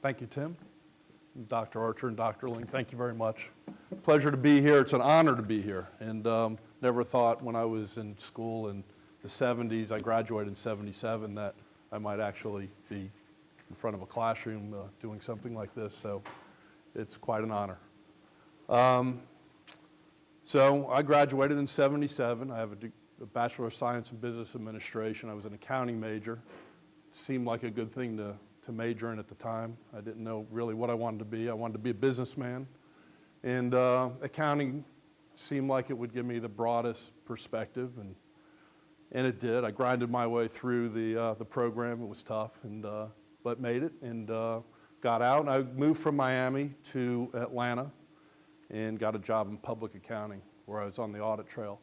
Thank you, Tim. Dr. Archer and Dr. Ling, thank you very much. Pleasure to be here. It's an honor to be here. And never thought when I was in school in the 70s, I graduated in 77, that I might actually be in front of a classroom doing something like this. So it's quite an honor. So I graduated in 77. I have a Bachelor of Science in Business Administration. I was an accounting major. Seemed like a good thing to major in at the time. I didn't know really what I wanted to be. I wanted to be a businessman. And accounting seemed like it would give me the broadest perspective, and it did. I grinded my way through the program. It was tough, but made it and got out. And I moved from Miami to Atlanta and got a job in public accounting where I was on the audit trail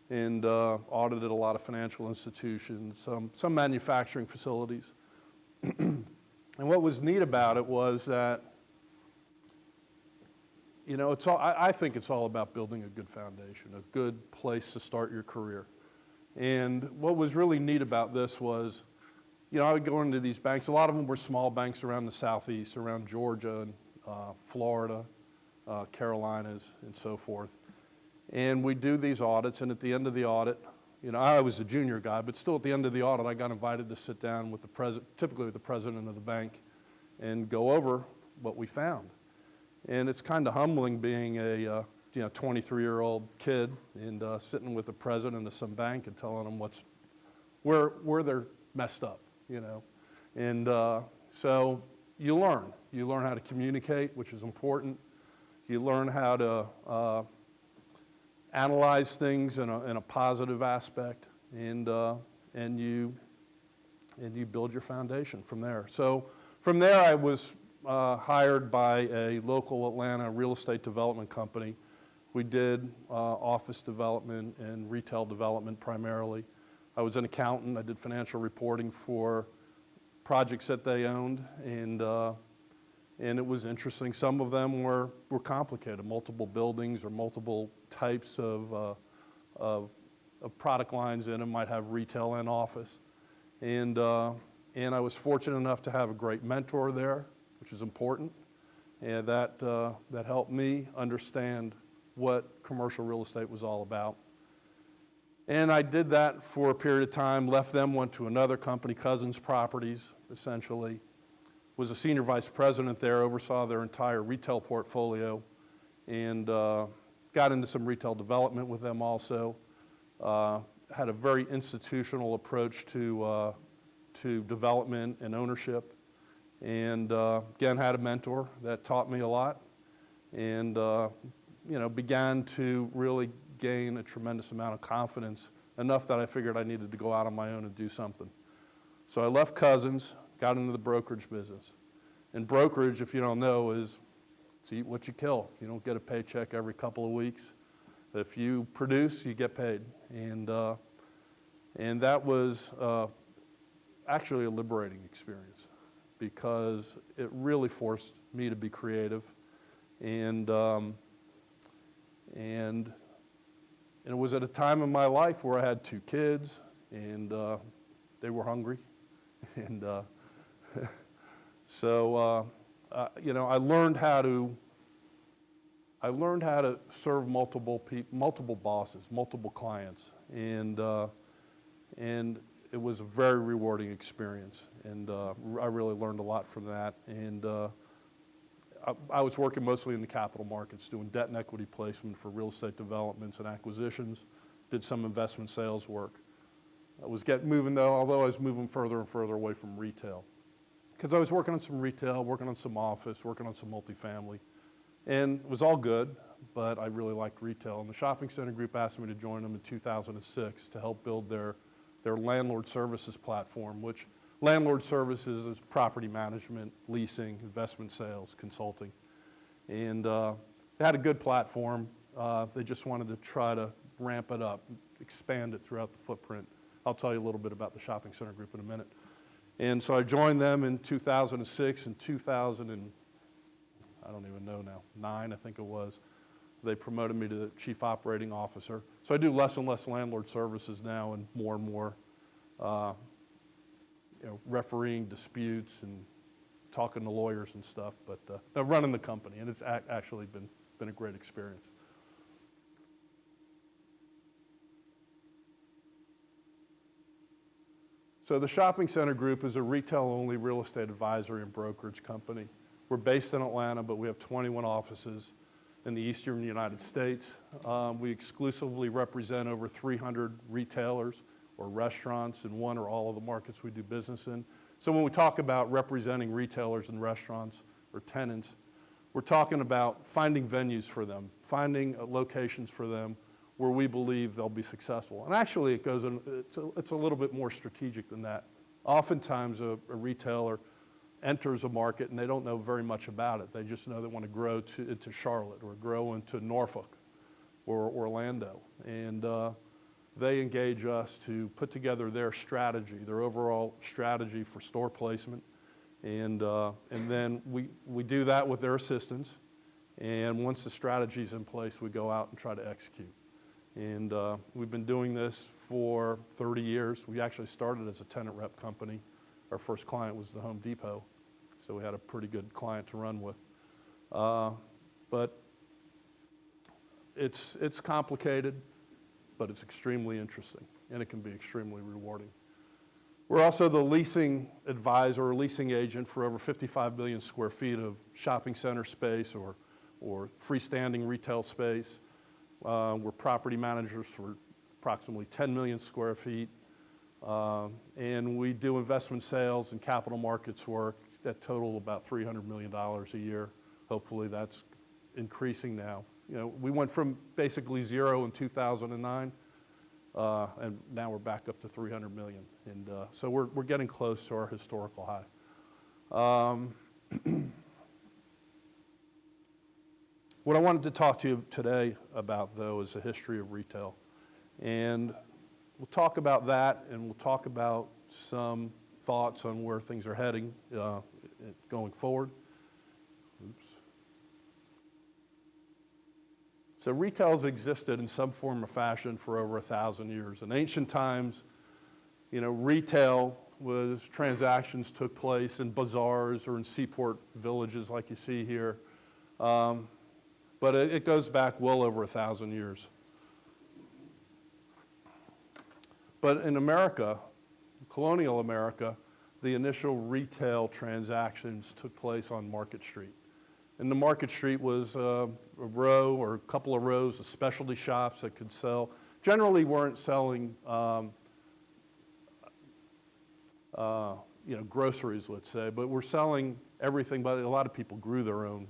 and audited a lot of financial institutions, some manufacturing facilities. And what was neat about it was that, you know, I think it's all about building a good foundation, a good place to start your career. And what was really neat about this was, you know, I would go into these banks. A lot of them were small banks around the Southeast, around Georgia and Florida, Carolinas, and so forth. And we'd do these audits, and at the end of the audit, you know, I was a junior guy, but still at the end of the audit, I got invited to sit down with the president, typically with the president of the bank, and go over what we found. And it's kind of humbling being a 23-year-old kid and sitting with the president of some bank and telling them where they're messed up, you know. And so you learn how to communicate, which is important. You learn how to analyze things in a positive aspect, and you build your foundation from there. So from there, I was hired by a local Atlanta real estate development company. We did office development and retail development primarily. I was an accountant. I did financial reporting for projects that they owned, and it was interesting. Some of them were complicated, multiple buildings or multiple types of product lines in them, might have retail and office. And I was fortunate enough to have a great mentor there, which is important, and that helped me understand what commercial real estate was all about. And I did that for a period of time, left them, went to another company, Cousins Properties, essentially. Was a senior vice president there, oversaw their entire retail portfolio, and got into some retail development with them also. Had a very institutional approach to development and ownership, and again had a mentor that taught me a lot, and began to really gain a tremendous amount of confidence, enough that I figured I needed to go out on my own and do something. So I left Cousins, got into the brokerage business. And brokerage, if you don't know, is to eat what you kill. You don't get a paycheck every couple of weeks. If you produce, you get paid. And that was actually a liberating experience, because it really forced me to be creative. And it was at a time in my life where I had 2 kids, and they were hungry. And so, I learned how to serve multiple bosses, multiple clients, and it was a very rewarding experience. And I really learned a lot from that. And I was working mostly in the capital markets, doing debt and equity placement for real estate developments and acquisitions. Did some investment sales work. I was moving though, although I was moving further and further away from retail, because I was working on some retail, working on some office, working on some multifamily, and it was all good, but I really liked retail. And the shopping center group asked me to join them in 2006 to help build their landlord services platform, which landlord services is property management, leasing, investment sales, consulting. And they had a good platform. They just wanted to try to ramp it up, expand it throughout the footprint. I'll tell you a little bit about the shopping center group in a minute. And so I joined them in 2006. In 2000, and I don't even know now, 9 I think it was, they promoted me to the chief operating officer. So I do less and less landlord services now, and more refereeing disputes and talking to lawyers and stuff, but running the company, and it's actually been a great experience. So the Shopping Center Group is a retail-only real estate advisory and brokerage company. We're based in Atlanta, but we have 21 offices in the eastern United States. We exclusively represent over 300 retailers or restaurants in one or all of the markets we do business in. So when we talk about representing retailers and restaurants or tenants, we're talking about finding venues for them, finding locations for them where we believe they'll be successful. And actually, it's a little bit more strategic than that. Oftentimes, a retailer enters a market and they don't know very much about it. They just know they want to grow into Charlotte or grow into Norfolk or Orlando. And they engage us to put together their strategy, their overall strategy for store placement. And then we do that with their assistance. And once the strategy is in place, we go out and try to execute. And we've been doing this for 30 years. We actually started as a tenant rep company. Our first client was the Home Depot, so we had a pretty good client to run with. But it's complicated, but it's extremely interesting, and it can be extremely rewarding. We're also the leasing advisor or leasing agent for over 55 million square feet of shopping center space or freestanding retail space. We're property managers for approximately 10 million square feet. And we do investment sales and capital markets work that total about $300 million a year. Hopefully that's increasing now. You know, we went from basically zero in 2009, and now we're back up to 300 million. And so we're getting close to our historical high. What I wanted to talk to you today about, though, is the history of retail. And we'll talk about that, and we'll talk about some thoughts on where things are heading going forward. Oops. So retail's existed in some form or fashion for over 1,000 years. In ancient times, you know, retail was transactions took place in bazaars or in seaport villages like you see here. But it goes back well over 1,000 years. But in America, colonial America, the initial retail transactions took place on Market Street. And the Market Street was a row or a couple of rows of specialty shops that could sell, generally weren't selling groceries, let's say, but were selling everything. But a lot of people grew their own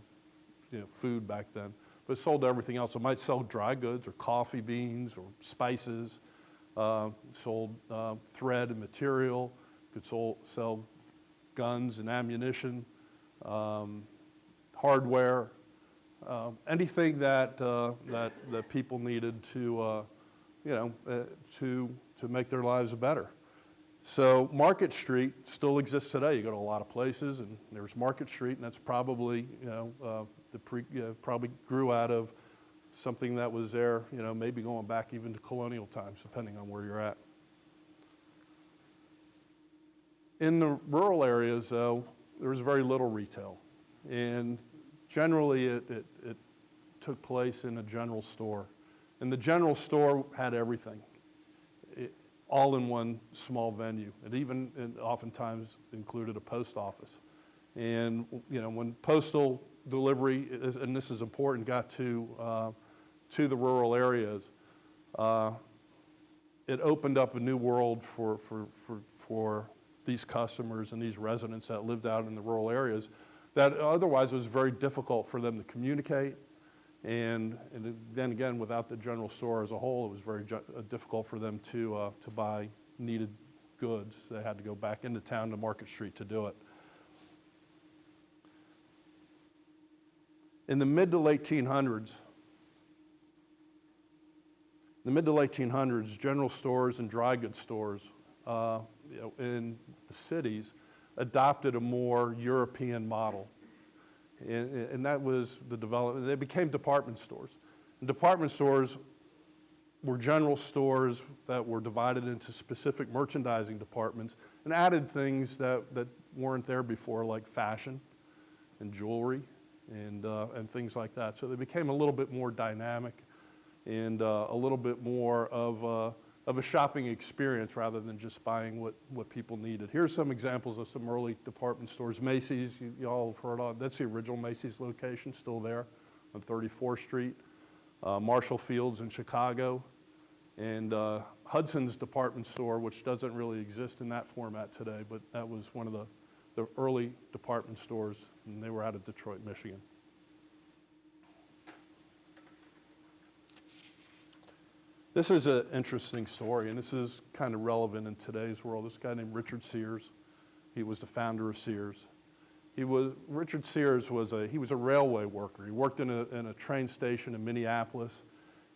food back then, but sold everything else. It might sell dry goods or coffee beans or spices, sold thread and material, could sell guns and ammunition, hardware, anything that people needed to make their lives better. So Market Street still exists today. You go to a lot of places, and there's Market Street, and that's probably probably grew out of something that was there, maybe going back even to colonial times, depending on where you're at. In the rural areas, though, there was very little retail, and generally it took place in a general store, and the general store had everything. All in one small venue. It even oftentimes included a post office. And when postal delivery, and this is important, got to the rural areas, it opened up a new world for these customers and these residents that lived out in the rural areas that otherwise was very difficult for them to communicate. And then again, without the general store as a whole, it was very difficult for them to buy needed goods. They had to go back into town to Market Street to do it. In the mid to late 1800s, general stores and dry goods stores in the cities adopted a more European model. And that was the development. They became department stores. And department stores were general stores that were divided into specific merchandising departments and added things that weren't there before, like fashion and jewelry and things like that. So they became a little bit more dynamic and a little bit more of a shopping experience rather than just buying what people needed. Here's some examples of some early department stores. Macy's, you all have heard of, that's the original Macy's location, still there on 34th Street. Marshall Field's in Chicago, and Hudson's department store, which doesn't really exist in that format today, but that was one of the early department stores, and they were out of Detroit, Michigan. This is an interesting story, and this is kind of relevant in today's world. This guy named Richard Sears, he was the founder of Sears. Richard Sears was a railway worker. He worked in a train station in Minneapolis,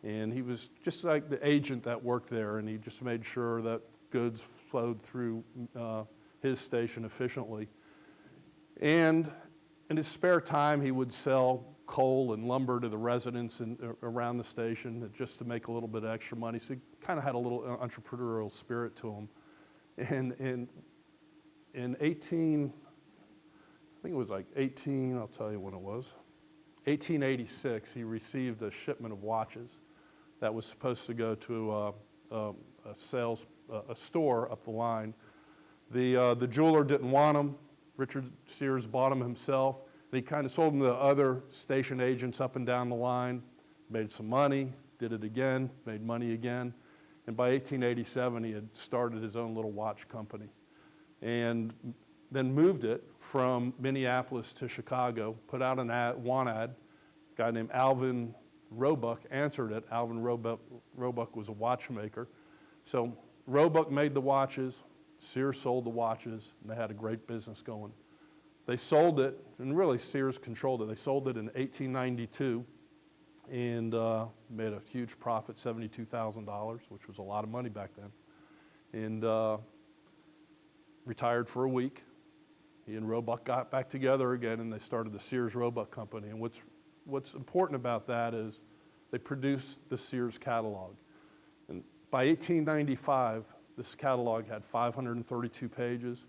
and he was just like the agent that worked there, and he just made sure that goods flowed through his station efficiently. And in his spare time, he would sell coal and lumber to the residents around the station just to make a little bit of extra money. So he kind of had a little entrepreneurial spirit to him. And in 1886, he received a shipment of watches that was supposed to go to a store up the line. The jeweler didn't want them. Richard Sears bought them himself. And he kind of sold them to other station agents up and down the line, made some money, did it again, made money again. And by 1887, he had started his own little watch company. And then moved it from Minneapolis to Chicago, put out an ad, a guy named Alvin Roebuck answered it. Alvin Roebuck was a watchmaker. So Roebuck made the watches, Sears sold the watches, and they had a great business going. They sold it, and really Sears controlled it. They sold it in 1892 and made a huge profit, $72,000, which was a lot of money back then. And retired for a week. He and Roebuck got back together again, and they started the Sears Roebuck Company. And what's important about that is they produced the Sears catalog. And by 1895, this catalog had 532 pages,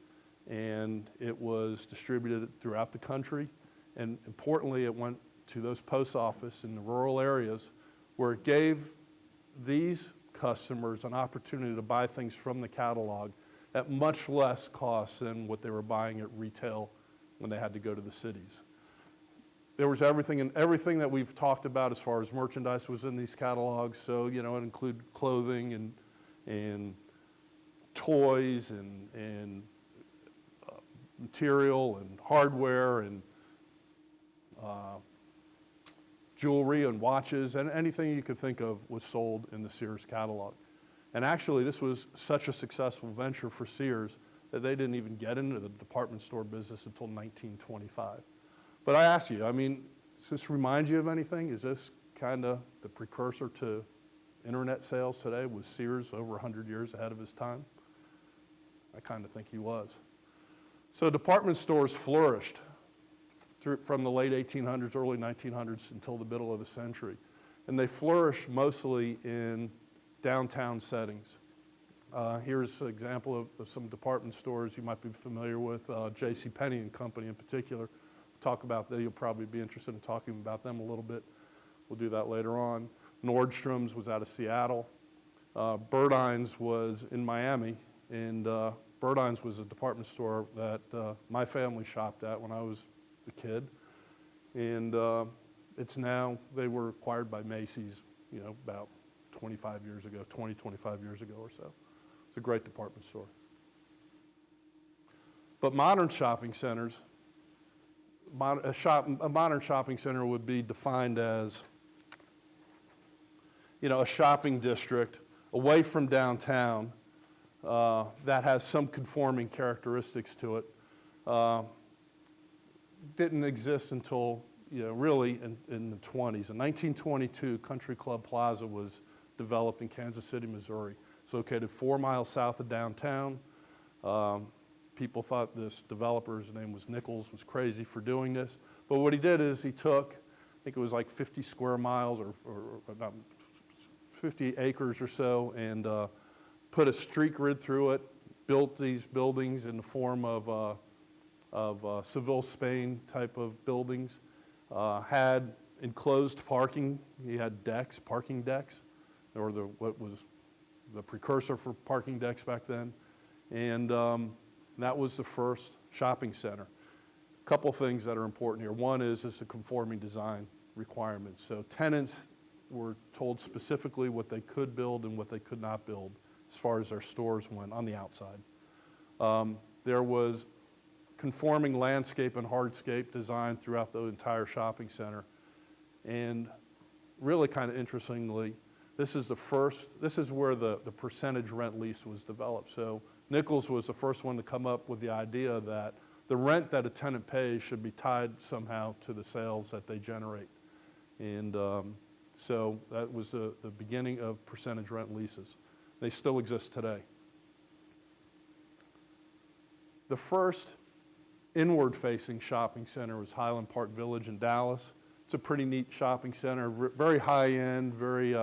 and it was distributed throughout the country. And importantly, it went to those post offices in the rural areas where it gave these customers an opportunity to buy things from the catalog at much less cost than what they were buying at retail when they had to go to the cities. There was everything, and everything that we've talked about as far as merchandise was in these catalogs. So, it included clothing and toys and material and hardware and jewelry and watches, and anything you could think of was sold in the Sears catalog. And actually, this was such a successful venture for Sears that they didn't even get into the department store business until 1925. But I ask you, does this remind you of anything? Is this kind of the precursor to internet sales today? Was Sears over 100 years ahead of his time? I kind of think he was. So department stores flourished from the late 1800s, early 1900s until the middle of the century. And they flourished mostly in downtown settings. Here's an example of some department stores you might be familiar with, JCPenney and Company in particular. We'll talk about that. You'll probably be interested in talking about them a little bit. We'll do that later on. Nordstrom's was out of Seattle. Burdines was in Miami, and Burdines was a department store that my family shopped at when I was a kid. And they were acquired by Macy's, about 25 years ago or so. It's a great department store. But modern shopping centers, a modern shopping center would be defined as, a shopping district away from downtown that has some conforming characteristics to it. Didn't exist until, really in the 20s. In 1922, Country Club Plaza was developed in Kansas City, Missouri. It's located 4 miles south of downtown. People thought this developer's name was Nichols, was crazy for doing this. But what he did is he took, I think it was like 50 square miles or about 50 acres or so, and put a street grid through it, built these buildings in the form of of Seville, Spain type of buildings. Had enclosed parking. You had decks, parking decks, or what was the precursor for parking decks back then. And that was the first shopping center. A couple things that are important here. One is it's a conforming design requirement. So tenants were told specifically what they could build and what they could not build as far as their stores went on the outside. There was conforming landscape and hardscape design throughout the entire shopping center. And really kind of interestingly, this is where the percentage rent lease was developed. So Nichols was the first one to come up with the idea that the rent that a tenant pays should be tied somehow to the sales that they generate. And so that was the beginning of percentage rent leases. They still exist today. The first inward-facing shopping center was Highland Park Village in Dallas. It's a pretty neat shopping center, very high-end, very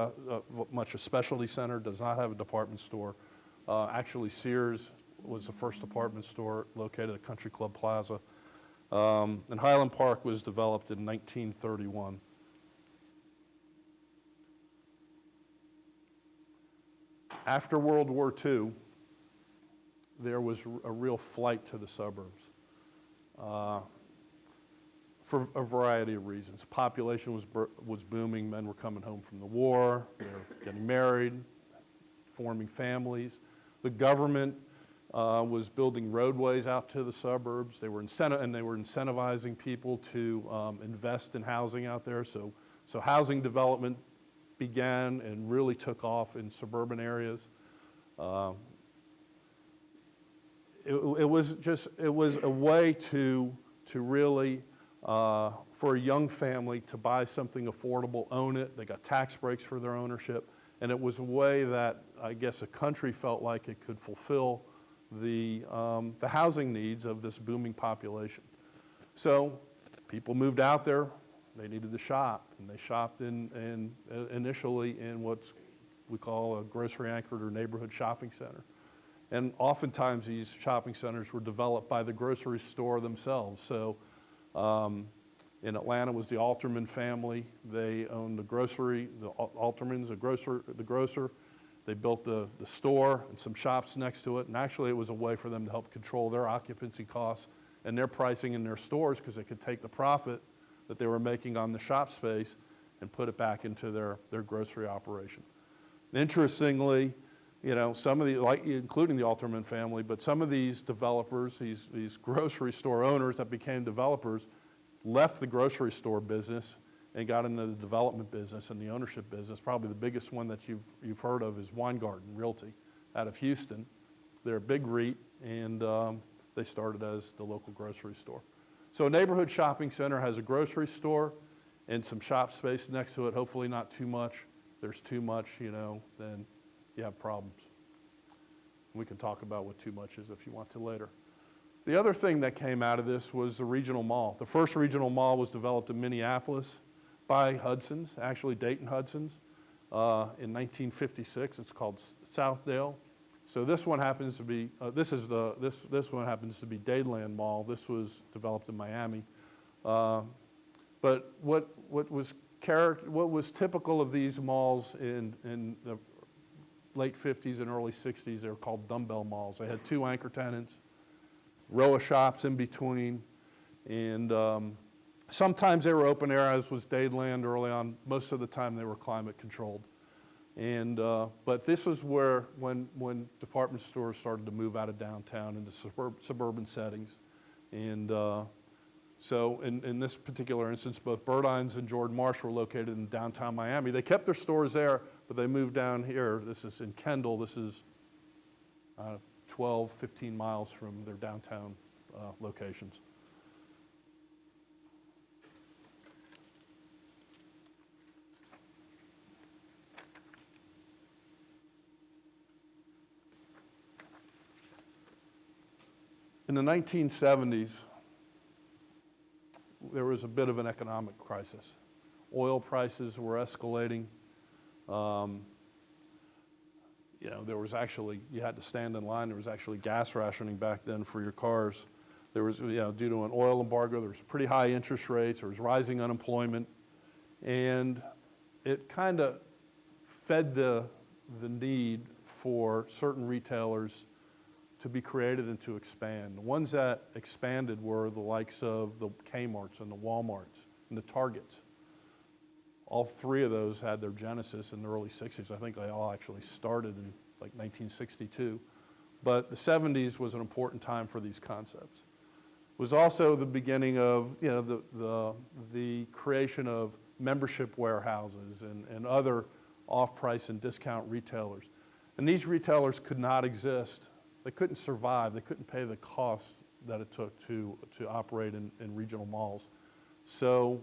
much a specialty center, does not have a department store. Actually, Sears was the first department store located at Country Club Plaza. And Highland Park was developed in 1931. After World War II, there was a real flight to the suburbs for a variety of reasons. Population was booming. Men were coming home from the war. They were getting married, forming families. The government was building roadways out to the suburbs. They were incentivizing people to invest in housing out there. So housing development began and really took off in suburban areas. It was a way to really, for a young family to buy something affordable, own it. They got tax breaks for their ownership. And it was a way that I guess a country felt like it could fulfill the housing needs of this booming population. So people moved out there. They needed to shop, and they shopped initially in what we call a grocery anchored or neighborhood shopping center. And oftentimes these shopping centers were developed by the grocery store themselves. So in Atlanta was the Alterman family. They owned the grocery, the Altermans, the grocer. They built the store and some shops next to it. And actually it was a way for them to help control their occupancy costs and their pricing in their stores, because they could take the profit that they were making on the shop space and put it back into their grocery operation. Interestingly, you know, some of the, like, including the Alterman family, but some of these developers, these grocery store owners that became developers, left the grocery store business and got into the development business and the ownership business. Probably the biggest one that you've heard of is Weingarten Realty out of Houston. They're a big REIT, and they started as the local grocery store. So a neighborhood shopping center has a grocery store and some shop space next to it, hopefully not too much. If there's too much, you know, then you have problems. We can talk about what too much is if you want to later. The other thing that came out of this was the regional mall. The first regional mall was developed in Minneapolis by Hudson's, actually Dayton Hudson's, in 1956. It's called Southdale. So this one happens to be this one happens to be Dadeland Mall. This was developed in Miami. But what was typical of these malls in the late 50s and early 60s, they were called dumbbell malls. They had two anchor tenants, row of shops in between, and sometimes they were open air, as was Dadeland early on. Most of the time they were climate controlled. And but this was where when department stores started to move out of downtown into suburban settings. And so in this particular instance, both Burdines and Jordan Marsh were located in downtown Miami. They kept their stores there, but they moved down here. This is in Kendall. This is 12, 15 miles from their downtown locations. In the 1970s, there was a bit of an economic crisis. Oil prices were escalating. You know, there was actually, you had to stand in line. There was actually gas rationing back then for your cars. There was, due to an oil embargo, there was pretty high interest rates, there was rising unemployment, and it kind of fed the need for certain retailers to be created and to expand. The ones that expanded were the likes of the Kmarts and the Walmarts and the Targets. All three of those had their genesis in the early 60s. I think they all actually started in like 1962. But the 70s was an important time for these concepts. It was also the beginning of the creation of membership warehouses and other off-price and discount retailers. And these retailers could not exist. They couldn't survive. They couldn't pay the costs that it took to operate in regional malls. So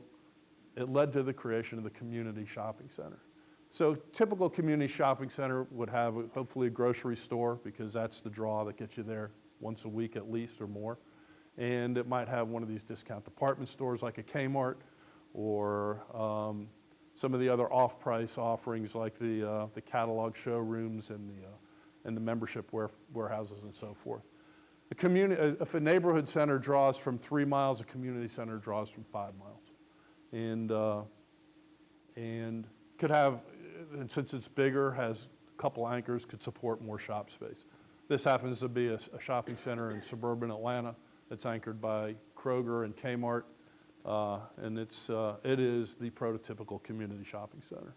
it led to the creation of the community shopping center. So typical community shopping center would have hopefully a grocery store, because that's the draw that gets you there once a week at least or more. And it might have one of these discount department stores like a Kmart, or some of the other off-price offerings like the catalog showrooms and the membership warehouses and so forth. If a neighborhood center draws from 3 miles, a community center draws from 5 miles. And could have, and since it's bigger, has a couple anchors, could support more shop space. This happens to be a shopping center in suburban Atlanta. It's anchored by Kroger and Kmart, and it is the prototypical community shopping center.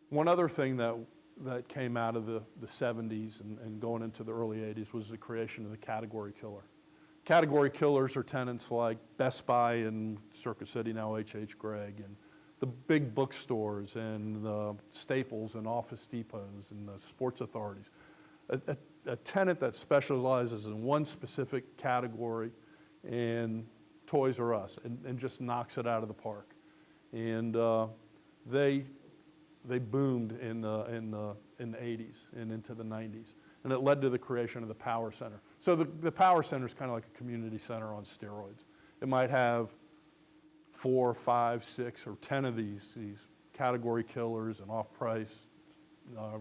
One other thing that came out of the 70s and going into the early 80s was the creation of the category killer. Category killers are tenants like Best Buy and Circuit City, now H.H. Gregg, and the big bookstores and the Staples and Office Depots and the sports authorities. A tenant that specializes in one specific category, and Toys R Us, and just knocks it out of the park. And they boomed in the 80s and into the 90s. And it led to the creation of the Power Center. So the Power Center is kind of like a community center on steroids. It might have 4, 5, 6, or 10 of these category killers and off-price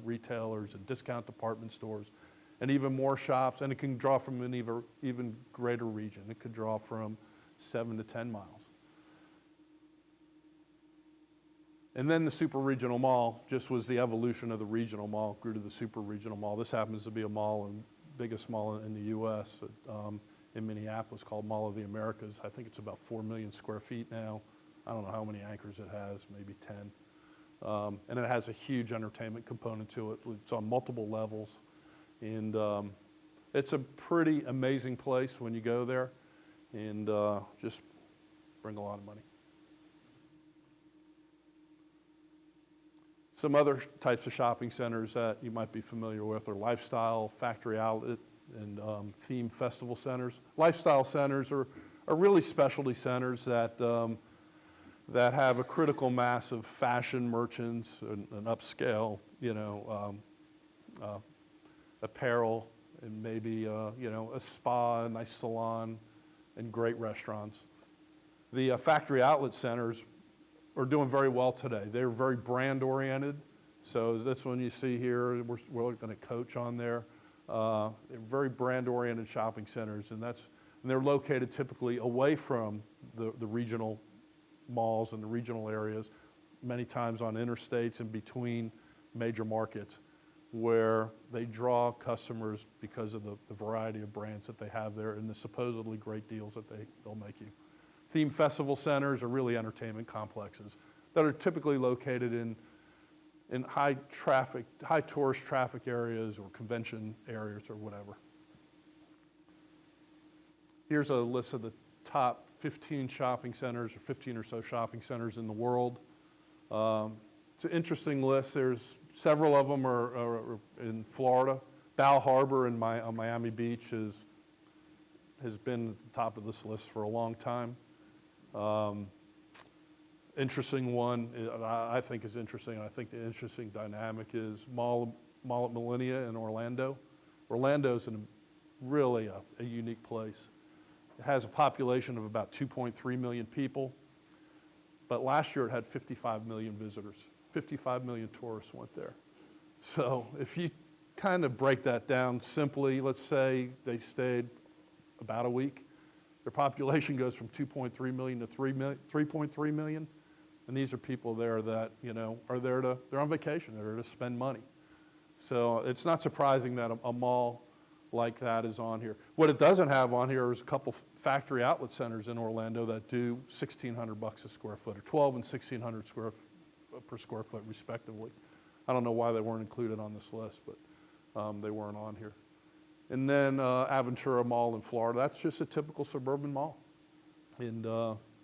retailers and discount department stores, and even more shops, and it can draw from an even greater region. It could draw from 7 to 10 miles. And then the super regional mall just was the evolution of the regional mall, grew to the super regional mall. This happens to be a mall, and biggest mall in the U.S. In Minneapolis, called Mall of the Americas. I think it's about 4 million square feet now. I don't know how many anchors it has, maybe 10. And it has a huge entertainment component to it. It's on multiple levels. And it's a pretty amazing place when you go there, and just bring a lot of money. Some other types of shopping centers that you might be familiar with are lifestyle, factory outlet, and theme festival centers. Lifestyle centers are really specialty centers that have a critical mass of fashion merchants and upscale, apparel, and maybe a spa, a nice salon, and great restaurants. The factory outlet centers are doing very well today. They're very brand oriented. So this one you see here, we're looking at Coach on there. Very brand oriented shopping centers, and they're located typically away from the regional malls and the regional areas, many times on interstates and between major markets, where they draw customers because of the variety of brands that they have there and the supposedly great deals that they'll make you. Theme festival centers are really entertainment complexes that are typically located in high tourist traffic areas or convention areas or whatever. Here's a list of the top 15 shopping centers, or 15 or so shopping centers in the world. It's an interesting list. There's several of them are in Florida. Bal Harbour on Miami Beach has been at the top of this list for a long time. Interesting one, I think is interesting. I think the interesting dynamic is Mall at Millenia in Orlando. Orlando's really a unique place. It has a population of about 2.3 million people, but last year it had 55 million visitors. 55 million tourists went there. So if you kind of break that down simply, let's say they stayed about a week. Their population goes from 2.3 million to 3.3 million. And these are people there that, they're on vacation, they're there to spend money. So it's not surprising that a mall like that is on here. What it doesn't have on here is a couple factory outlet centers in Orlando that do $1,600 a square foot, or 12 and 1,600 per square foot respectively. I don't know why they weren't included on this list, but they weren't on here. And then Aventura Mall in Florida, that's just a typical suburban mall. And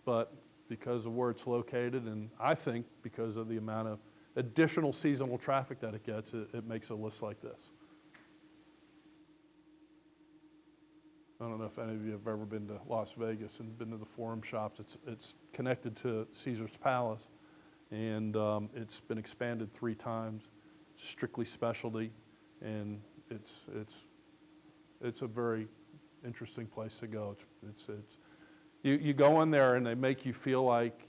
but because of where it's located, and I think because of the amount of additional seasonal traffic that it gets, it makes a list like this. I don't know if any of you have ever been to Las Vegas and been to the Forum Shops. It's connected to Caesar's Palace, and it's been expanded 3 times, strictly specialty, and it's a very interesting place to go. You go in there and they make you feel like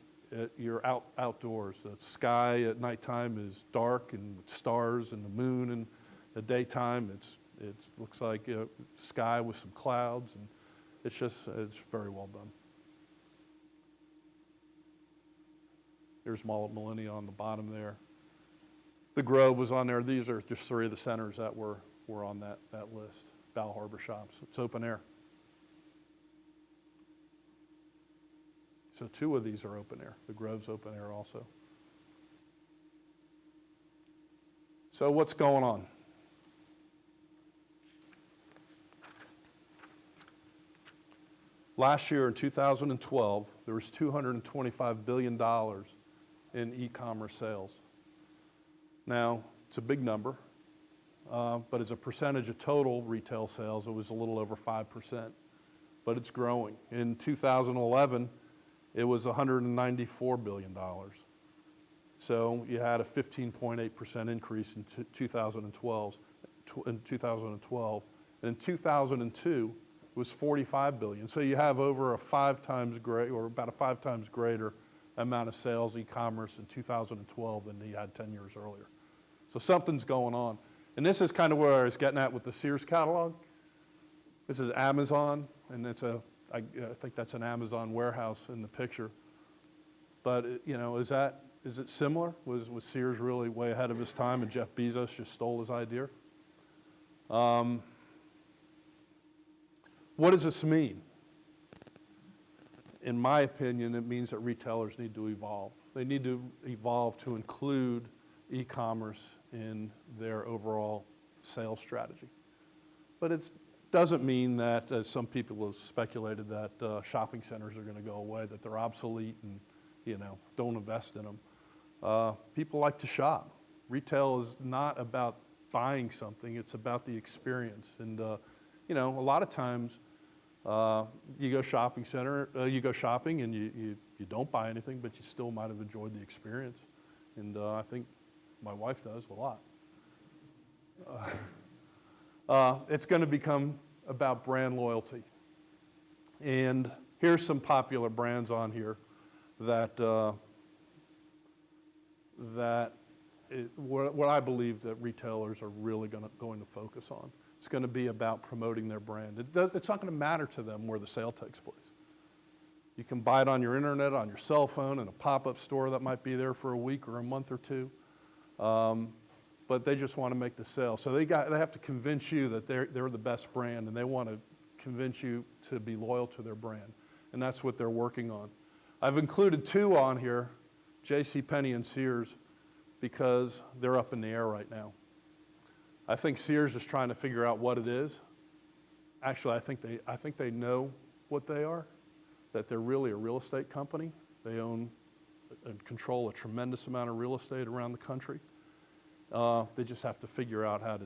you're outdoors. The sky at nighttime is dark and with stars, and the moon, and the daytime it looks like sky with some clouds, and it's very well done. There's Mall at Millennia on the bottom there. The Grove was on there. These are just 3 of the centers that were on that list. Bal Harbor Shops. It's open air. So 2 of these are open air. The Grove's open air also. So what's going on? Last year in 2012, there was $225 billion in e-commerce sales. Now, it's a big number, but as a percentage of total retail sales, it was a little over 5%, but it's growing. In 2011, it was $194 billion. So you had a 15.8% increase in 2012. And in 2002, it was $45 billion. So you have over a 5 times greater, or about a 5 times greater amount of sales e-commerce in 2012 than you had 10 years earlier. So something's going on. And this is kind of where I was getting at with the Sears catalog. This is Amazon, and I think that's an Amazon warehouse in the picture. But is it similar? Was Sears really way ahead of his time and Jeff Bezos just stole his idea? What does this mean? In my opinion, it means that retailers need to evolve. They need to evolve to include e-commerce in their overall sales strategy. But it doesn't mean that, as some people have speculated, that shopping centers are going to go away, that they're obsolete and don't invest in them. People like to shop. Retail is not about buying something; it's about the experience. And a lot of times you go shopping and you don't buy anything, but you still might have enjoyed the experience. And I think my wife does a lot. It's going to become about brand loyalty. And here's some popular brands on here that what I believe that retailers are really going to focus on. It's going to be about promoting their brand. It's not going to matter to them where the sale takes place. You can buy it on your internet, on your cell phone, in a pop-up store that might be there for a week or a month or 2. But they just want to make the sale. So they have to convince you that they're the best brand, and they want to convince you to be loyal to their brand. And that's what they're working on. I've included 2 on here, JCPenney and Sears, because they're up in the air right now. I think Sears is trying to figure out what it is. Actually, I think they know what they are, that they're really a real estate company. They own and control a tremendous amount of real estate around the country. They just have to figure out how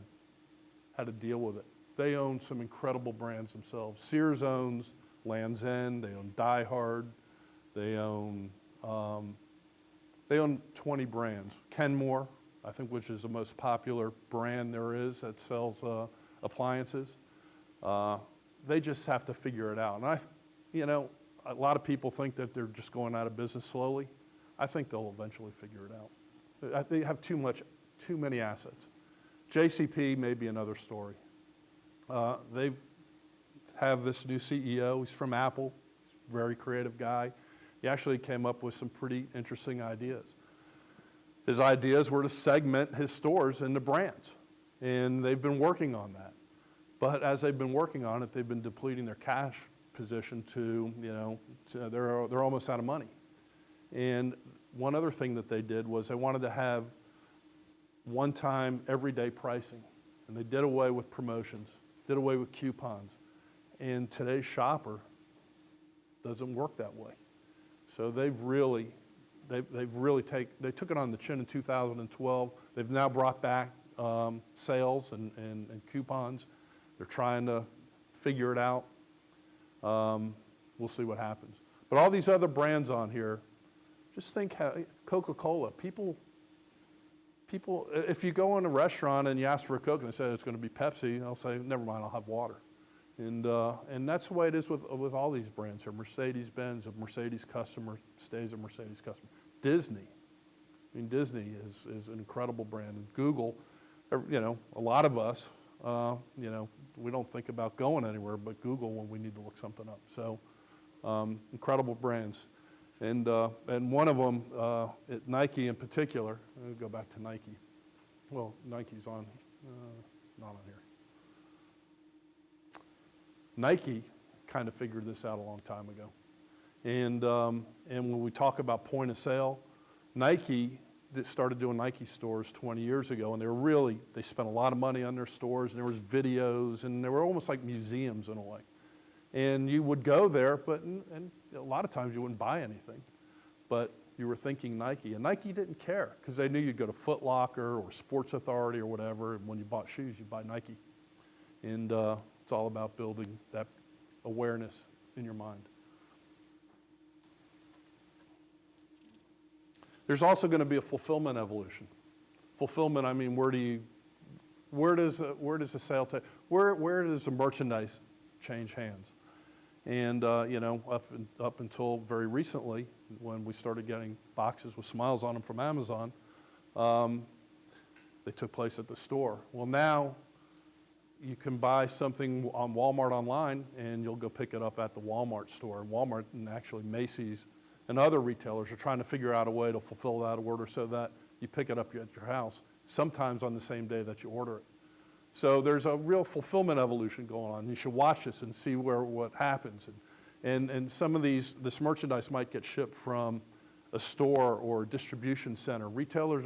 to deal with it. They own some incredible brands themselves. Sears owns Land's End. They own Die Hard. They own 20 brands. Kenmore, I think, which is the most popular brand there is that sells appliances. They just have to figure it out. And a lot of people think that they're just going out of business slowly. I think they'll eventually figure it out. They have too many assets. JCP may be another story. have this new CEO. He's from Apple, very creative guy. He actually came up with some pretty interesting ideas. His ideas were to segment his stores into brands, and they've been working on that. But as they've been working on it, they've been depleting their cash position they're almost out of money. And one other thing that they did was they wanted to have one-time, everyday pricing. And they did away with promotions, did away with coupons. And today's shopper doesn't work that way. So they took it on the chin in 2012. They've now brought back sales and coupons. They're trying to figure it out. We'll see what happens. But all these other brands on here, just think how Coca-Cola, people, if you go in a restaurant and you ask for a Coke and they say it's going to be Pepsi, I'll say, never mind, I'll have water. And that's the way it is with all these brands here. Mercedes-Benz, a Mercedes customer stays a Mercedes customer. Disney, Disney is an incredible brand. And Google, a lot of us, we don't think about going anywhere but Google when we need to look something up. So incredible brands. And one of them, Nike in particular, I'll go back to Nike. Well, Nike's not on here. Nike kind of figured this out a long time ago. And when we talk about point of sale, Nike started doing Nike stores 20 years ago, and they spent a lot of money on their stores, and there was videos, and they were almost like museums in a way. And you would go there, and a lot of times you wouldn't buy anything, but you were thinking Nike. And Nike didn't care because they knew you'd go to Foot Locker or Sports Authority or whatever, and when you bought shoes, you'd buy Nike. And it's all about building that awareness in your mind. There's also going to be a fulfillment evolution. Fulfillment, I mean, where does the sale take? Where does the merchandise change hands? And up until very recently, when we started getting boxes with smiles on them from Amazon, they took place at the store. Well, now you can buy something on Walmart online, and you'll go pick it up at the Walmart store. And Walmart and actually Macy's and other retailers are trying to figure out a way to fulfill that order so that you pick it up at your house, sometimes on the same day that you order it. So there's a real fulfillment evolution going on. You should watch this and see what happens. And some of this merchandise might get shipped from a store or a distribution center. Retailers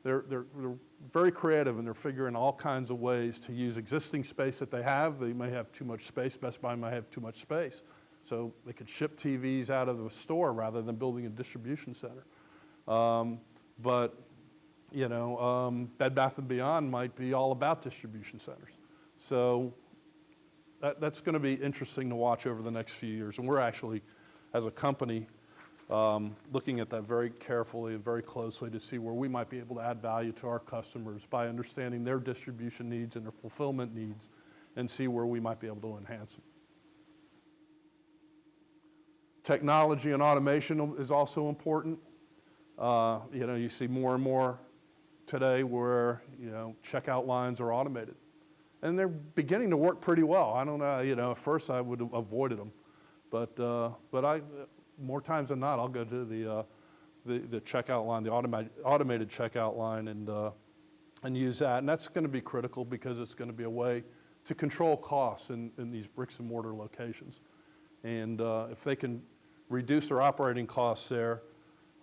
they're very creative, and they're figuring all kinds of ways to use existing space that they have. They may have too much space. Best Buy might have too much space. So they could ship TVs out of the store rather than building a distribution center. Bed Bath & Beyond might be all about distribution centers. So that's going to be interesting to watch over the next few years. And we're actually, as a company, looking at that very carefully and very closely to see where we might be able to add value to our customers by understanding their distribution needs and their fulfillment needs, and see where we might be able to enhance them. Technology and automation is also important. You see more and more today where, checkout lines are automated. And they're beginning to work pretty well. I don't know, at first I would have avoided them. But more times than not, I'll go to the checkout line, the automated checkout line, and use that. And that's going to be critical because it's going to be a way to control costs in these bricks and mortar locations. And if they can reduce their operating costs there,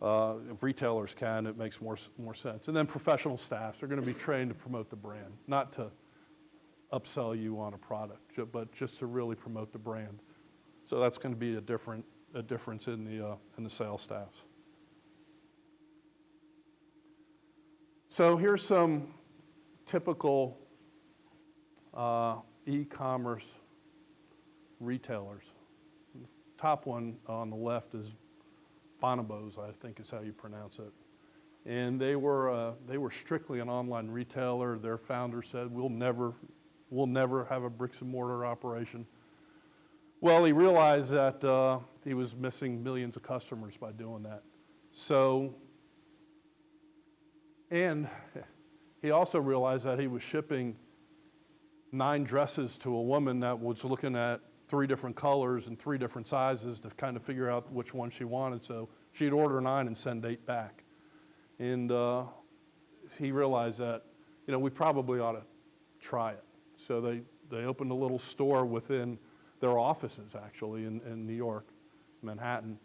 if retailers can, it makes more sense. And then professional staffs are going to be trained to promote the brand, not to upsell you on a product, but just to really promote the brand. So that's going to be a difference in the sales staffs. So here's some typical e-commerce retailers. Top one on the left is Bonobos, I think is how you pronounce it. And they were strictly an online retailer. Their founder said, we'll never have a bricks and mortar operation. Well, he realized that he was missing millions of customers by doing that. So, and he also realized that he was shipping 9 dresses to a woman that was looking at 3 different colors and 3 different sizes to kind of figure out which one she wanted. So she'd order 9 and send 8 back. And he realized that, we probably ought to try it. So they opened a little store within their offices, actually, in New York, Manhattan,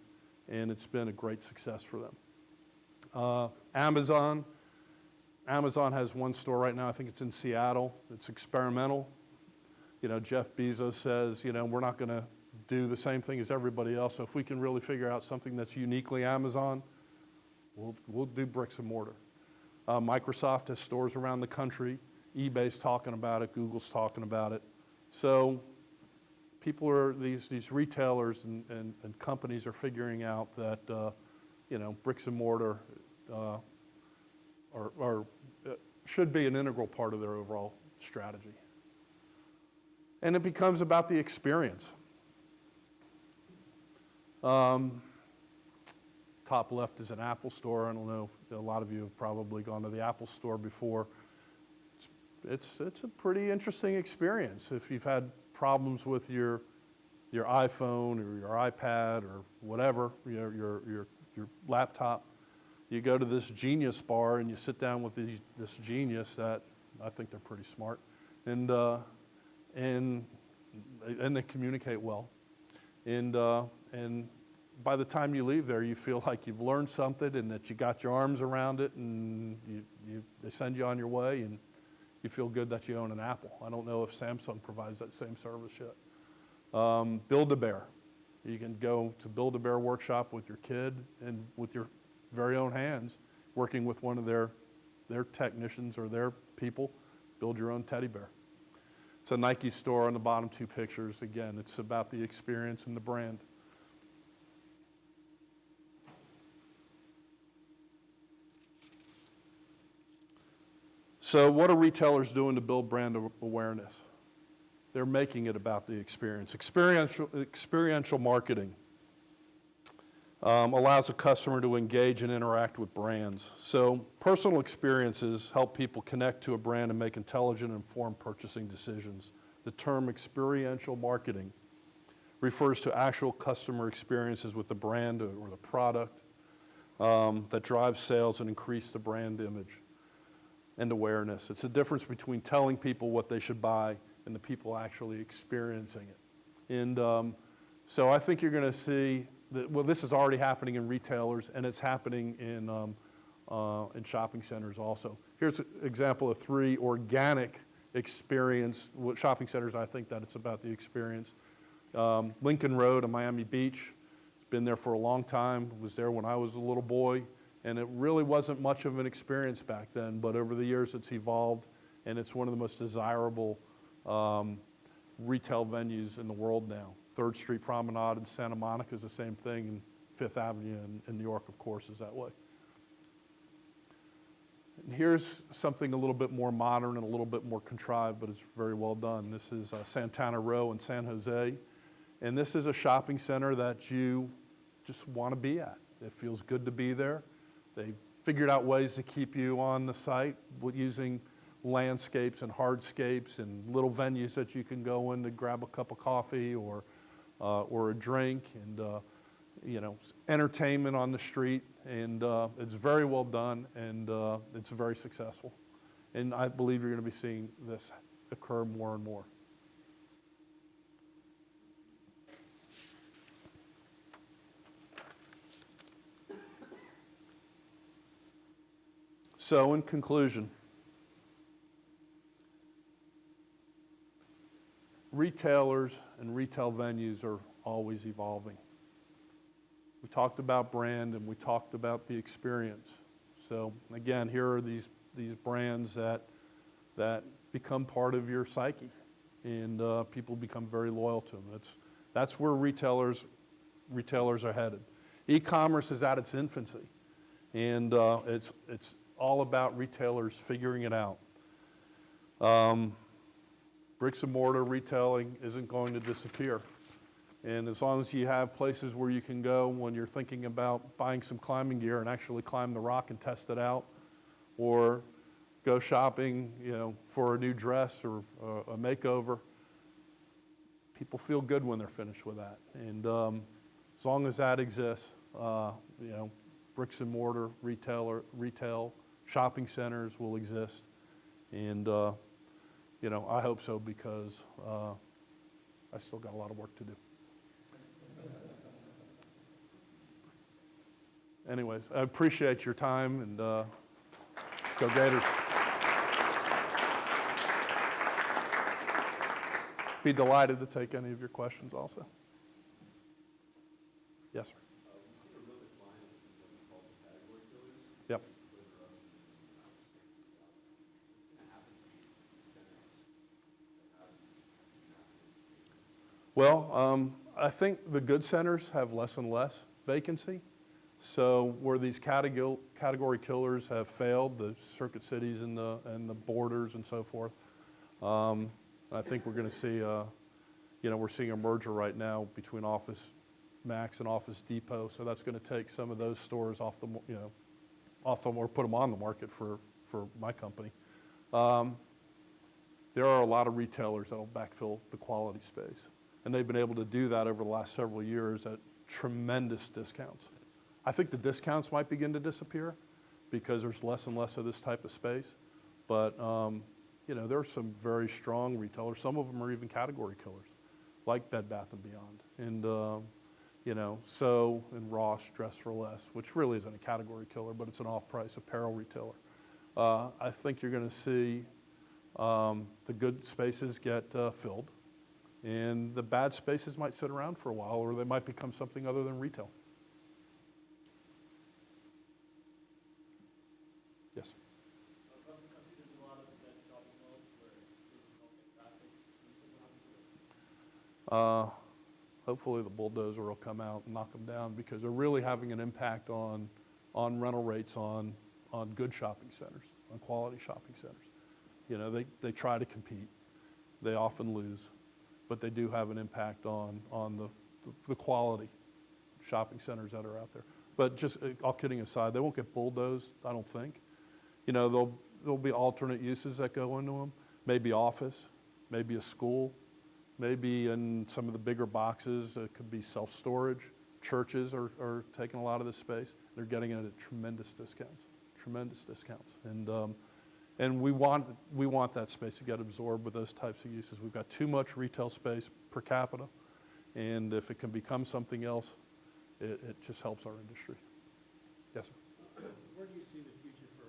and it's been a great success for them. Amazon has one store right now. I think it's in Seattle. It's experimental. Jeff Bezos says, we're not going to do the same thing as everybody else. So if we can really figure out something that's uniquely Amazon, we'll do bricks and mortar. Microsoft has stores around the country. eBay's talking about it. Google's talking about it. So people are, these retailers and companies are figuring out that, bricks and mortar should be an integral part of their overall strategy. And it becomes about the experience. Top left is an Apple store. I don't know, a lot of you have probably gone to the Apple store before. It's a pretty interesting experience. If you've had problems with your iPhone or your iPad or whatever, your laptop, you go to this genius bar and you sit down with this genius that I think they're pretty smart, and they communicate well, and by the time you leave there, you feel like you've learned something and that you got your arms around it, and they send you on your way, and you feel good that you own an Apple. I don't know if Samsung provides that same service yet. Build-A-Bear. You can go to Build-A-Bear workshop with your kid and with your very own hands, working with one of their technicians or their people, build your own teddy bear. It's a Nike store on the bottom 2 pictures. Again, it's about the experience and the brand. So what are retailers doing to build brand awareness? They're making it about the experience. Experiential marketing allows a customer to engage and interact with brands. So personal experiences help people connect to a brand and make intelligent, informed purchasing decisions. The term experiential marketing refers to actual customer experiences with the brand or the product that drive sales and increase the brand image and awareness. It's the difference between telling people what they should buy and the people actually experiencing it. And so I think you're going to see that, well, this is already happening in retailers, and it's happening in shopping centers also. Here's an example of 3 organic experience shopping centers. I think that it's about the experience. Lincoln Road in Miami Beach. It's been there for a long time. It was there when I was a little boy, and it really wasn't much of an experience back then, but over the years it's evolved, and it's one of the most desirable retail venues in the world now. 3rd Street Promenade in Santa Monica is the same thing, and 5th Avenue in New York, of course, is that way. And here's something a little bit more modern and a little bit more contrived, but it's very well done. This is Santana Row in San Jose, and this is a shopping center that you just want to be at. It feels good to be there. They figured out ways to keep you on the site using landscapes and hardscapes and little venues that you can go in to grab a cup of coffee or a drink, and entertainment on the street, and it's very well done, and it's very successful. And I believe you're going to be seeing this occur more and more. So in conclusion, retailers and retail venues are always evolving. We talked about brand and we talked about the experience. So again, here are these brands that become part of your psyche, and people become very loyal to them. That's where retailers are headed. E-commerce is at its infancy, and it's all about retailers figuring it out. Bricks and mortar retailing isn't going to disappear. And as long as you have places where you can go when you're thinking about buying some climbing gear and actually climb the rock and test it out, or go shopping, for a new dress or a makeover, people feel good when they're finished with that. And as long as that exists, you know, bricks and mortar, retail, shopping centers will exist. And, you know, I hope so because I still got a lot of work to do. Anyways, I appreciate your time, and go Gators. Be delighted to take any of your questions also. Yes, sir. We've seen a real decline in what we call the category killers. Yep. What's going to happen to these centers that have massive? Well, I think the good centers have less and less vacancy. So where these category killers have failed, the Circuit Cities and the Borders and so forth, I think we're going to see, you know, we're seeing a merger right now between Office Max and Office Depot. So that's going to take some of those stores off the, you know, or put them on the market for my company. There are a lot of retailers that will backfill the quality space. And they've been able to do that over the last several years at tremendous discounts. I think the discounts might begin to disappear because there's less and less of this type of space. But, you know, there are some very strong retailers. Some of them are even category killers, like Bed Bath & Beyond. And, you know, so, and Ross, Dress for Less, which really isn't a category killer, but it's an off-price apparel retailer. I think you're going to see the good spaces get filled. And the bad spaces might sit around for a while, or they might become something other than retail. Yes. Across the country, there's a lot of dead shopping malls where people don't get traffic. Hopefully the bulldozer will come out and knock them down because they're really having an impact on rental rates on good shopping centers, on quality shopping centers. You know, they try to compete. They often lose, but they do have an impact on the quality shopping centers that are out there. But just all kidding aside, they won't get bulldozed, I don't think. You know, there'll be alternate uses that go into them. Maybe office, maybe a school, maybe in some of the bigger boxes, it could be self-storage. Churches are taking a lot of this space. They're getting it at tremendous discounts. And we want that space to get absorbed with those types of uses. We've got too much retail space per capita, and if it can become something else, it just helps our industry. Yes, sir. Where do you see the future for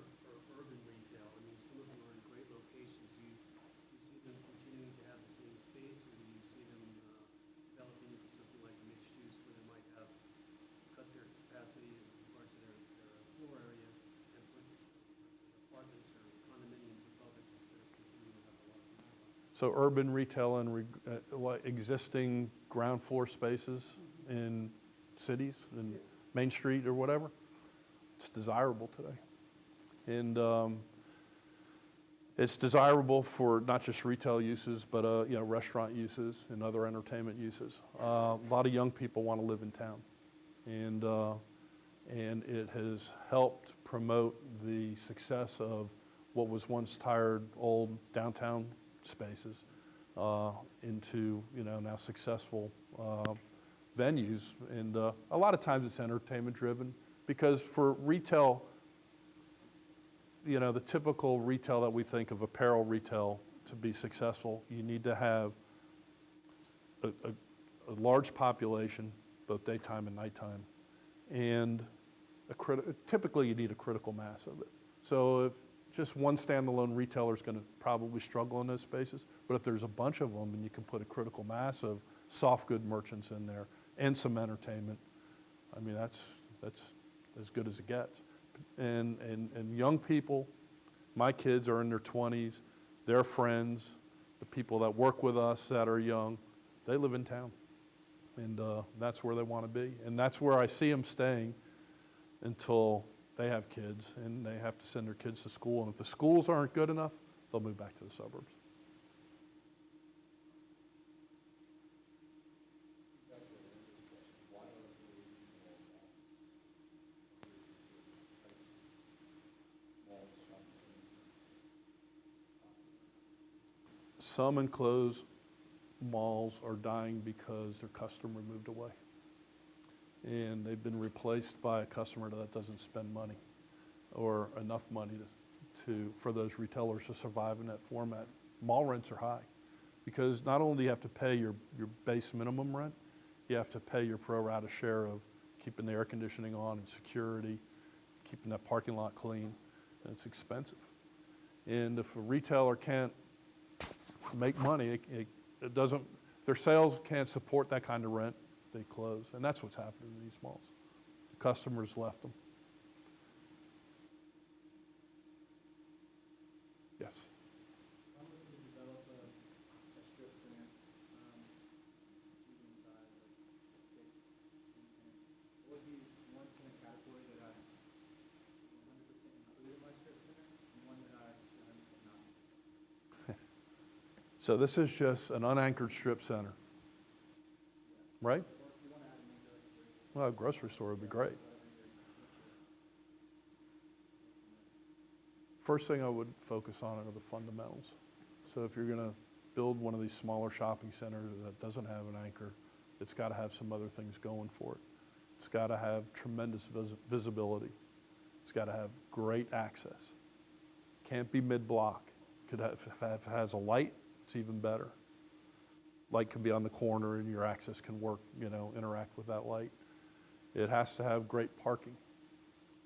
urban retail? I mean, some of them are in great locations. Do you see them continuing to have the same space, or do you see them developing into something like mixed use where they might have cut their capacity in regards to their floor area and put, let's say, apartments or condominiums above it instead of continuing to have a lot of people? So urban retail and existing ground floor spaces in cities and Main Street or whatever, it's desirable today. And it's desirable for not just retail uses, but you know, restaurant uses and other entertainment uses. A lot of young people want to live in town. And it has helped promote the success of what was once tired old downtown spaces into, you know, now successful venues. And a lot of times it's entertainment driven because for retail, you know, the typical retail that we think of, apparel retail, to be successful, you need to have a large population, both daytime and nighttime, and typically you need a critical mass of it. So if just one standalone retailer is going to probably struggle in those spaces, but if there's a bunch of them and you can put a critical mass of soft good merchants in there and some entertainment, I mean, that's as good as it gets. And young people, my kids are in their 20s, their friends, the people that work with us that are young, they live in town. And that's where they want to be. And that's where I see them staying until they have kids and they have to send their kids to school. And if the schools aren't good enough, they'll move back to the suburbs. Some enclose malls are dying because their customer moved away. And they've been replaced by a customer that doesn't spend money or enough money for those retailers to survive in that format. Mall rents are high because not only do you have to pay your base minimum rent, you have to pay your pro rata share of keeping the air conditioning on and security, keeping that parking lot clean, and it's expensive. And if a retailer can't make money, it doesn't, their sales can't support that kind of rent, they close. And that's what's happening in these malls. The customers left them. Yes. I'm looking to develop a strip center, medium size, like 6, 10 tenants. What would be one tenant category that I 100% include in my strip center, and one that I 100% not? So this is just an unanchored strip center, right? Or if you want to add an anchor, like a grocery Well, a grocery store would be great. First thing I would focus on are the fundamentals. So if you're going to build one of these smaller shopping centers that doesn't have an anchor, it's got to have some other things going for it. It's got to have tremendous visibility. It's got to have great access. Can't be mid-block. If it has a light, it's even better. Light can be on the corner and your access can work, interact with that light. It has to have great parking,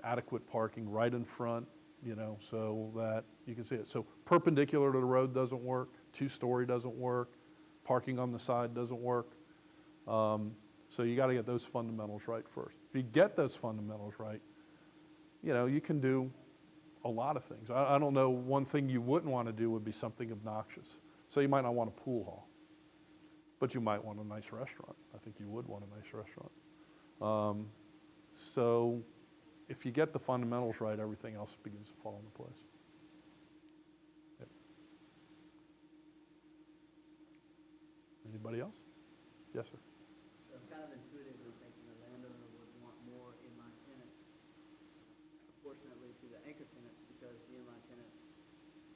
adequate parking right in front, so that you can see it. So perpendicular to the road doesn't work, two-story doesn't work, parking on the side doesn't work. So you got to get those fundamentals right first. If you get those fundamentals right, you can do a lot of things. I don't know, one thing you wouldn't want to do would be something obnoxious. So you might not want a pool hall, but you might want a nice restaurant. I think you would want a nice restaurant. So if you get the fundamentals right, everything else begins to fall into place. Yep. Anybody else? Yes, sir. So I'm kind of intuitively thinking the landowner would want more inline tenants proportionately to the anchor tenants because the inline tenants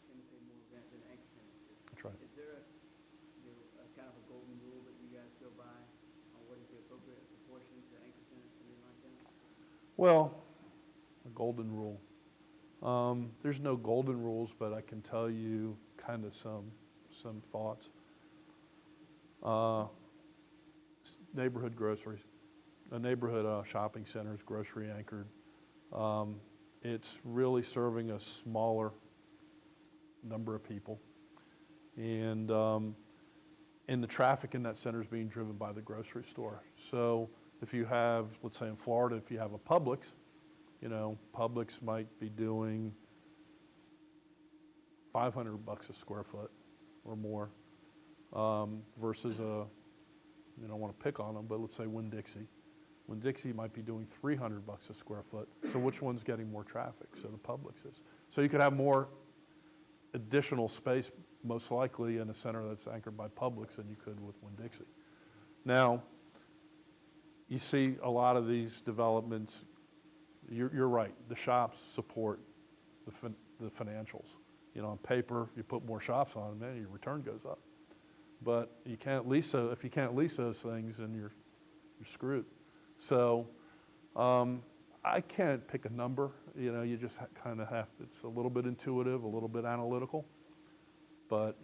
tend to pay more rent than anchor tenants do. That's right. Is there a kind of a golden rule that you guys go by on what is the appropriate proportion to anchor tenants and inline tenants? Well, a golden rule. There's no golden rules, but I can tell you kind of some thoughts. Neighborhood groceries, a neighborhood shopping center is grocery anchored. It's really serving a smaller number of people, and the traffic in that center is being driven by the grocery store. So if you have, let's say in Florida, if you have a Publix, Publix might be doing $500 a square foot or more, versus I don't want to pick on them, but let's say Winn-Dixie. Winn-Dixie might be doing $300 a square foot. So which one's getting more traffic? So the Publix is. So you could have more additional space, most likely, in a center that's anchored by Publix than you could with Winn-Dixie. Now, you see a lot of these developments. You're right. The shops support the financials. On paper, you put more shops on them, your return goes up. But you can't lease if you can't lease those things, then you're screwed. So I can't pick a number. You just kind of have. It's a little bit intuitive, a little bit analytical. But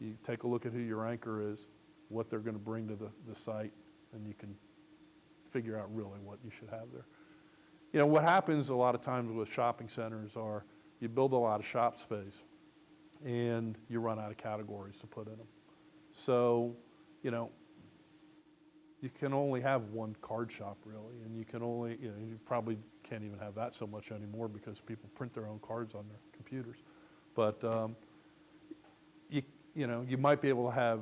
you take a look at who your anchor is, what they're going to bring to the site, and you can figure out really what you should have there. What happens a lot of times with shopping centers are you build a lot of shop space and you run out of categories to put in them. So, you can only have one card shop really, and you can only, you probably can't even have that so much anymore because people print their own cards on their computers. But, you might be able to have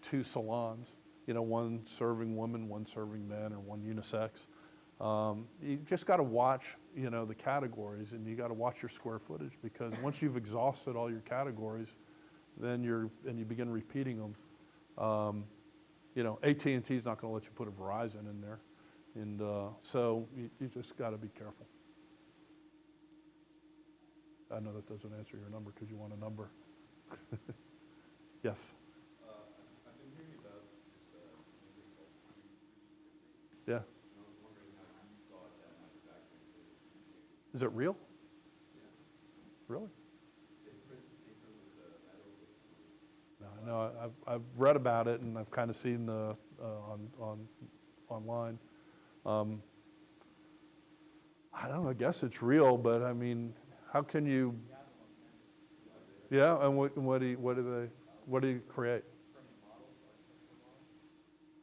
2 salons, one serving women, one serving men, or one unisex. You just got to watch, the categories, and you got to watch your square footage, because once you've exhausted all your categories, then you begin repeating them. AT&T is not going to let you put a Verizon in there, and so you just got to be careful. I know that doesn't answer your number because you want a number. Yes. I think Is it real? Really? No, I've read about it and I've kind of seen the online. I don't know. I guess it's real, but I mean, how can you? Yeah, and what do you create?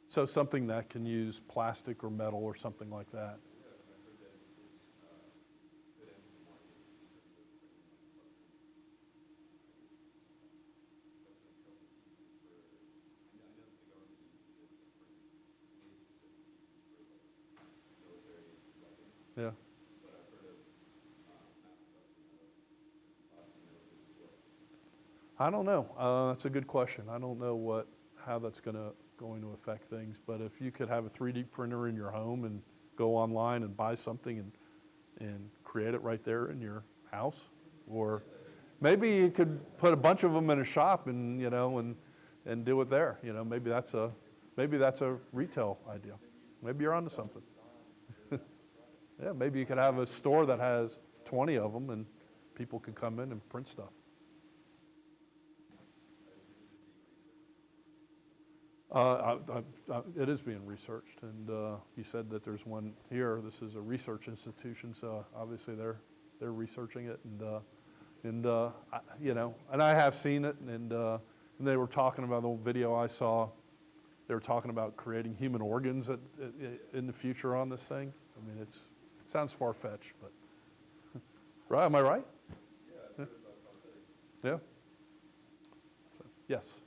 So something that can use plastic or metal or something like that. Yeah. I don't know. That's a good question. I don't know how that's going to affect things. But if you could have a 3D printer in your home and go online and buy something and create it right there in your house, or maybe you could put a bunch of them in a shop and and do it there. Maybe that's a retail idea. Maybe you're onto something. Yeah, maybe you could have a store that has 20 of them and people can come in and print stuff. It is being researched, and you said that there's one here. This is a research institution, so obviously they're researching it, and I have seen it, and they were talking about the video I saw. They were talking about creating human organs in the future on this thing. I mean, it sounds far-fetched, but right? Am I right? Yeah. Yeah. So, yes.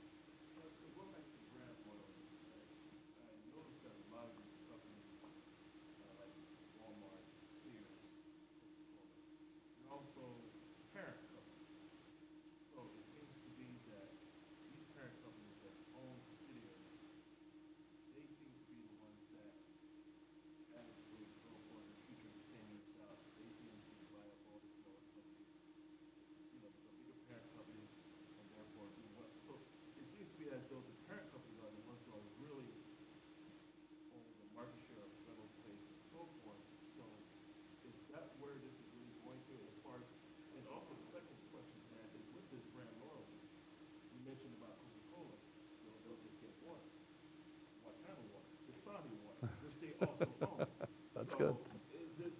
That's good. Is it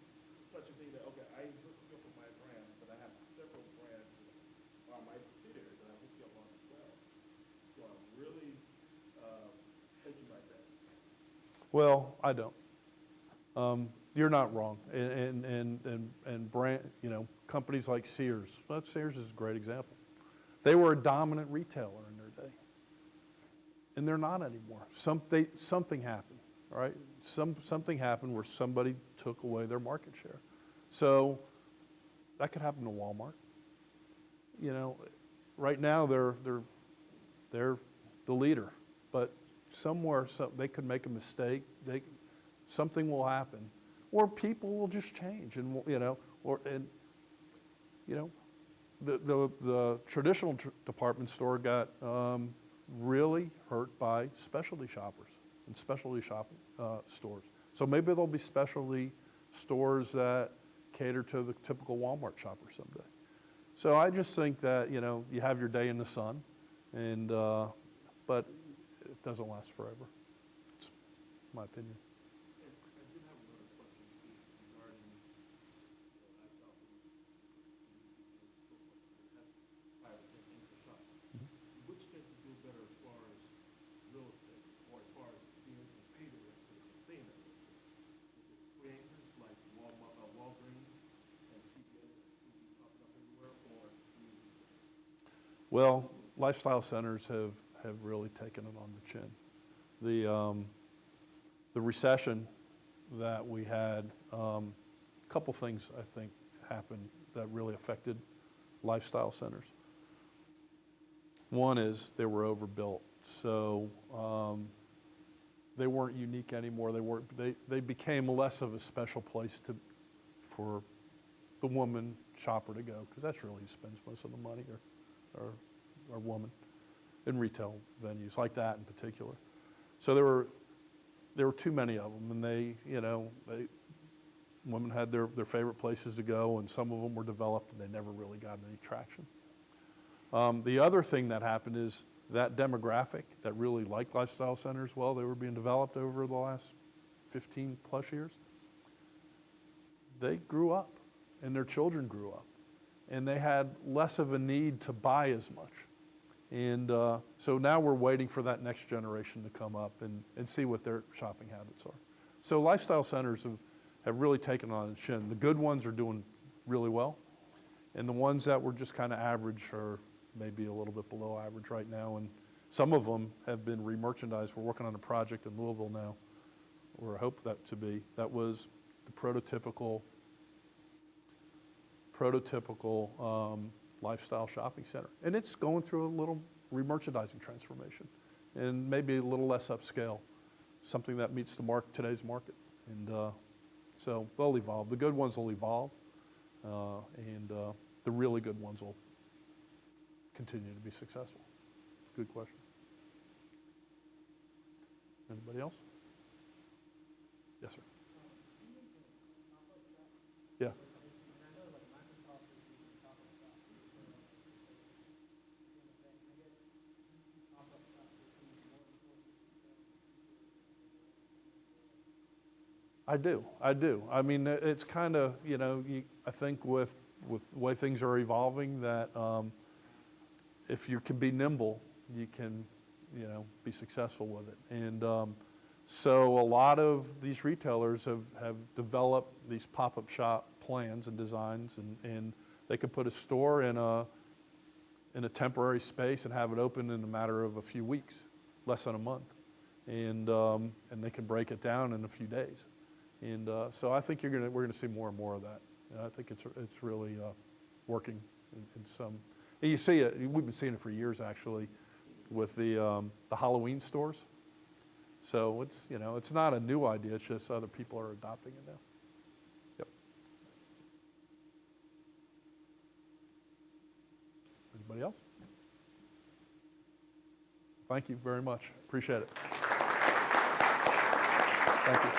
such a thing that, okay, I hook you up with my brand, but I have several brands on my subsidiaries that I hook you up on as well. So I'm really hedging my bets. Well, I don't. You're not wrong. And brand, companies like Sears. Well, Sears is a great example. They were a dominant retailer in their day, and they're not anymore. Something happened, right? Something happened where somebody took away their market share. So that could happen to Walmart. Right now they're the leader, but somewhere they could make a mistake. Something will happen, or people will just change, and the traditional department store got really hurt by specialty shoppers and specialty shopping stores. So maybe there'll be specialty stores that cater to the typical Walmart shopper someday. So I just think that you have your day in the sun, and but it doesn't last forever. It's my opinion. I did have another question too regarding lifestyle shops. Which tend to do better as far as real estate, or as far as being able to pay the rent so they can stay in that real estate? Is it free anchors like Walgreens and CVS that seem to be popping up everywhere, or community centers? Well, lifestyle centers have really taken it on the chin. The recession that we had, a couple things I think happened that really affected lifestyle centers. One is they were overbuilt, so they weren't unique anymore. They became less of a special place for the woman shopper to go, because that's really who spends most of the money, or woman, in retail venues like that in particular. So there were too many of them, and women had their favorite places to go, and some of them were developed, and they never really got any traction. The other thing that happened is that demographic that really liked lifestyle centers, well, they were being developed over the last 15 plus years. They grew up, and their children grew up, and they had less of a need to buy as much. And so now we're waiting for that next generation to come up and see what their shopping habits are. So lifestyle centers have really taken on its chin. The good ones are doing really well, and the ones that were just kind of average are maybe a little bit below average right now. And some of them have been re-merchandised. We're working on a project in Louisville now, or I hope that to be, that was the prototypical lifestyle shopping center. And it's going through a little re-merchandising transformation and maybe a little less upscale, something that meets the today's market. And so they'll evolve. The good ones will evolve, and the really good ones will continue to be successful. Good question. Anybody else? Yes, sir. Yeah. I do. I mean, it's kind of, I think with the way things are evolving that if you can be nimble, you can, be successful with it. And so a lot of these retailers have developed these pop-up shop plans and designs, and they could put a store in a temporary space and have it open in a matter of a few weeks, less than a month. And they can break it down in a few days. And so I think we're going to see more and more of that. And I think it's really working in some. And you see it. We've been seeing it for years, actually, with the Halloween stores. So it's not a new idea. It's just other people are adopting it now. Yep. Anybody else? Thank you very much. Appreciate it. Thank you.